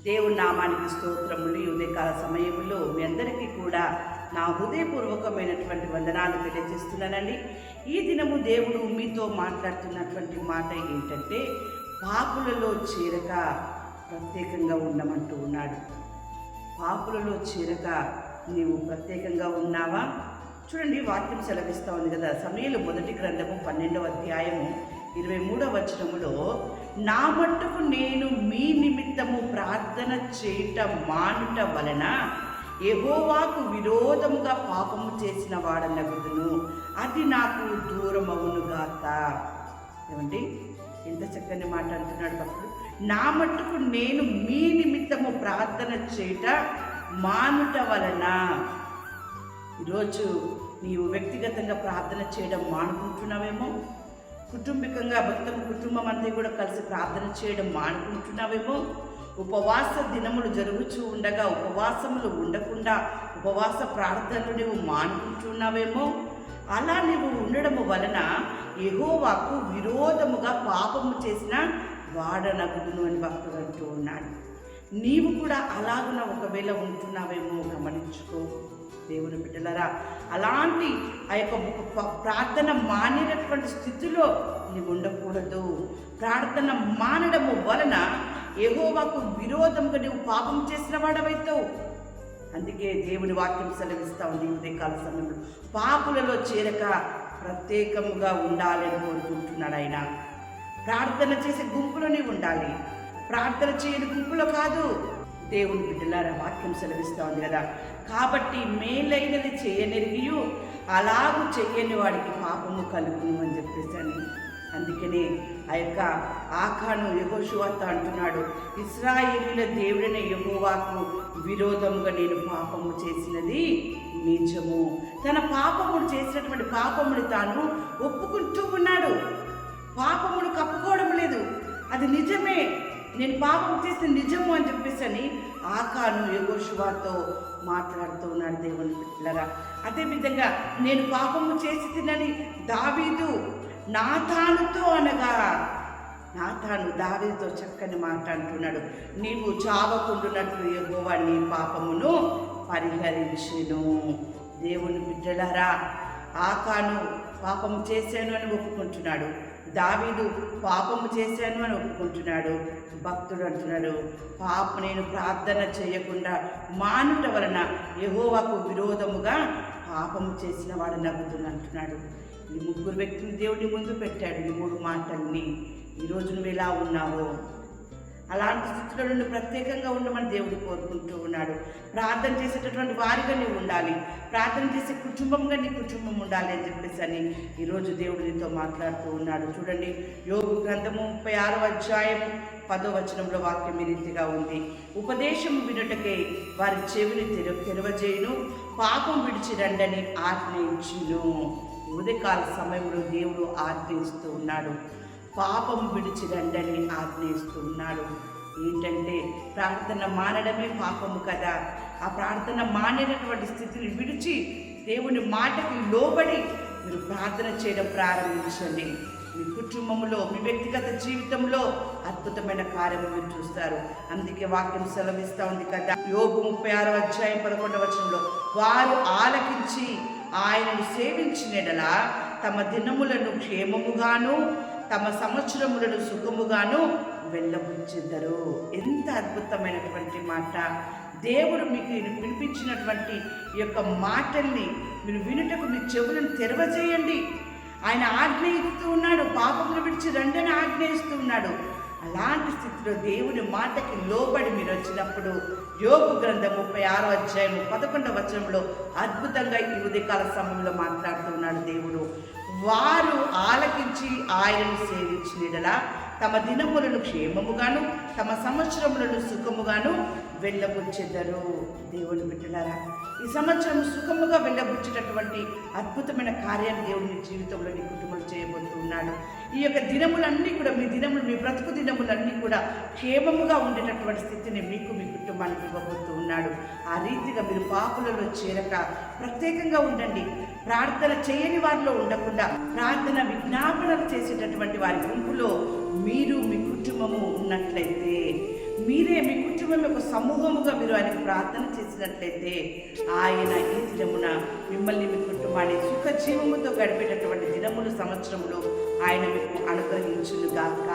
దేవుని నామానికి స్తోత్రములు. ఈ ఉదయకాల సమయంలో మీ అందరికీ కూడా నా హృదయపూర్వకమైనటువంటి వందనాలు తెలియజేస్తున్నానండి. ఈ దినము దేవుడు మీతో మాట్లాడుతున్నటువంటి మాట ఏంటంటే, పాపులలో చేరక ప్రత్యేకంగా ఉండమంటూ ఉన్నాడు. పాపులలో చేరక నీవు ప్రత్యేకంగా ఉన్నావా? చూడండి, వాక్యం సెలవిస్తూ ఉంది కదా. సమూయేలు మొదటి గ్రంథము 12వ అధ్యాయము 23వ వచనములో, నా మట్టుకు నేను మీ నిమిత్తము ప్రార్థన చేయటం మానుట వలన యెహోవాకు విరోధముగా పాపము చేసిన వాడనగుదును, అది నాకు దూరమవునుగాక. ఏమండి, ఎంత చక్కని మాట అంటున్నాడు భక్తుడు. నా మట్టుకు నేను మీ నిమిత్తము ప్రార్థన చేయట మానుట వలన. ఈరోజు నీవు వ్యక్తిగతంగా ప్రార్థన చేయడం మానుకుంటున్నావేమో, కుటుంబికంగా మొత్తం కుటుంబం అంతా కూడా కలిసి ప్రార్థన చేయడం మానుకుంటున్నావేమో, ఉపవాస దినములు జరుగుతూ ఉండగా ఉపవాసములు ఉండకుండా ఉపవాస ప్రార్థనలు నువ్వు మానుకుంటున్నావేమో. అలా నువ్వు ఉండడము వలన యెహోవాకు విరోధముగా పాపము చేసిన వాడనగుదును అని భక్తుడు అంటూ ఉన్నాడు. నీవు కూడా అలాగున ఒకవేళ ఉంటున్నావేమో గమనించుకో. దేవుని బిడ్డలారా, అలాంటి ఆ యొక్క ప్రార్థన మానేటటువంటి స్థితిలో నీవు ఉండకూడదు. ప్రార్థన మానడము వలన యెహోవాకు విరోధంగా నీవు పాపం చేసిన వాడవైతావు. అందుకే దేవుని వాక్యం సెలవిస్తూ ఉంది ఉదయకాల సమయంలో, పాపులలో చేరక ప్రత్యేకముగా ఉండాలని కోరుకుంటున్నాడు ఆయన. ప్రార్థన చేసే గుంపులోనే ఉండాలి, ప్రార్థన చేయని గుంపులో కాదు. దేవుని బిడ్డలారా, వాక్యం సెలవిస్తూ ఉంది కదా. కాబట్టి మేలైనది చేయనెరిగియు అలాగూ చెయ్యని వాడికి పాపము కలుగును అని చెప్పేసాను. అందుకనే ఆ యొక్క ఆకాను యెహోషువతో అంటున్నాడు, ఇశ్రాయేలీయుల దేవుడైన యెహోవాకు విరోధముగా నేను పాపము చేసినది నిజము. తన పాపమును చేసినటువంటి పాపముని తాను ఒప్పుకుంటూ ఉన్నాడు. పాపమును కప్పుకోవడం లేదు, అది నిజమే, నేను పాపం చేస్తే నిజము అని చెప్పేసి ఆకాను యెహోషువతో మాట్లాడుతూ ఉన్నాడు. దేవుని బిడ్డలారా, అదేవిధంగా నేను పాపము చేసి తినని దావీదు నాతానుతో అనగా, నాతాను దావీదుతో చక్కని మాట అంటున్నాడు, నీవు చావకుండునట్లు యెహోవా నీ పాపమును పరిహరించెను. దేవుని బిడ్డలారా, ఆకాను పాపము చేశాను అని ఒప్పుకుంటున్నాడు, దావీదు పాపము చేశాను అని ఒప్పుకుంటున్నాడు. భక్తుడు అంటున్నాడు, నేను ప్రార్థన చేయకుండా మానుట వలన యెహోవాకు విరోధముగా పాపము చేసిన వాడు నవ్వుతున్నా అంటున్నాడు. ఈ ముగ్గురు వ్యక్తులు దేవుడి ముందు పెట్టాడు ఈ మూడు మాటల్ని. ఈరోజు నువ్వు ఎలా ఉన్నావో అలాంటి స్థితిలో నుండి ప్రత్యేకంగా ఉండమని దేవుడు కోరుకుంటూ ఉన్నాడు. ప్రార్థన చేసేటటువంటి వారిగా నీవు ఉండాలి, ప్రార్థన చేసే కుటుంబంగా నీ కుటుంబం ఉండాలి అని చెప్పేసి ఈరోజు దేవుడు నీతో మాట్లాడుతూ ఉన్నాడు. చూడండి, యోబు గ్రంథము 36వ అధ్యాయం 10వ వచనంలో వాక్యం ఈ రీతిగా ఉంది, ఉపదేశము వినుటకే వారి చెవిని తెరవజేయును, పాపం విడిచి రండని ఆజ్ఞయించును. ఉదయకాల సమయంలో దేవుడు ఆజ్ఞయిస్తూ ఉన్నాడు, పాపం విడిచి రండని ఆజ్ఞయిస్తూ ఉన్నాడు. ఏంటంటే, ప్రార్థన మానడమే పాపము కదా. ఆ ప్రార్థన మానేటటువంటి స్థితిని విడిచి దేవుని మాటకి లోబడి మీరు ప్రార్థన చేయడం ప్రారంభించండి. మీ కుటుంబంలో, మీ వ్యక్తిగత జీవితంలో అద్భుతమైన కార్యము మీరు చూస్తారు. అందుకే వాక్యం సెలవిస్తూ ఉంది కదా, యోబు 36వ అధ్యాయం 11వ వచనంలో, వారు ఆలకించి ఆయనను సేవించినెడలా తమ దినములను క్షేమముగాను తమ సంవత్సరములను సుఖముగాను వెళ్ళబుచ్చెదరు. ఎంత అద్భుతమైనటువంటి మాట! దేవుడు మీకు వినిపించినటువంటి ఈ యొక్క మాటల్ని మీరు వినుటకు మీ చెవులను తెరవజేయండి. ఆయన ఆజ్ఞయిస్తూ ఉన్నాడు, పాపమును విడిచి రండని ఆజ్ఞయిస్తూ ఉన్నాడు. అలాంటి స్థితిలో దేవుని మాటకి లోబడి మీరు వచ్చినప్పుడు యోబు గ్రంథం 36వ అధ్యాయం 11వ వచనంలో అద్భుతంగా ఈ ఉదయకాల సమయంలో మాట్లాడుతున్నాడు దేవుడు. వారు ఆలకించి ఆయనను సేవించినలా తమ దినములను క్షేమముగాను తమ సంవత్సరములను సుఖముగాను వెళ్ళబుచ్చెదరు. దేవుని బిడ్డలారా, ఈ సంవత్సరం సుఖముగా వెళ్ళబుచ్చేటటువంటి అద్భుతమైన కార్యాన్ని దేవుడు మీ జీవితంలో నీ కుటుంబంలో చేయబోతూ ఉన్నాడు. ఈ యొక్క దినములన్నీ కూడా మీ దినములు, మీ బ్రతుకు దినములన్నీ కూడా క్షేమముగా ఉండేటటువంటి స్థితిని మీకు, మీ కుటుంబానికి ఇవ్వబోతూ ఉన్నాడు. ఆ రీతిగా మీరు పాపులలో చేరక ప్రత్యేకంగా ఉండండి. ప్రార్థన చేయని వారిలో ఉండకుండా ప్రార్థన విజ్ఞాపనలు చేసేటటువంటి వారి గుంపులో మీరు, మీ కుటుంబము ఉన్నట్లయితే మీరే మీ కుటుంబం యొక్క సమూహముగా మీరు ఆయనకు ప్రార్థన చేసినట్లయితే ఆయన ఈ దినమున మిమ్మల్ని మీ కుటుంబాన్ని సుఖజీవముతో గడిపేటటువంటి దినములు సంవత్సరములు ఆయన మీకు అనుగ్రహించునుగాక.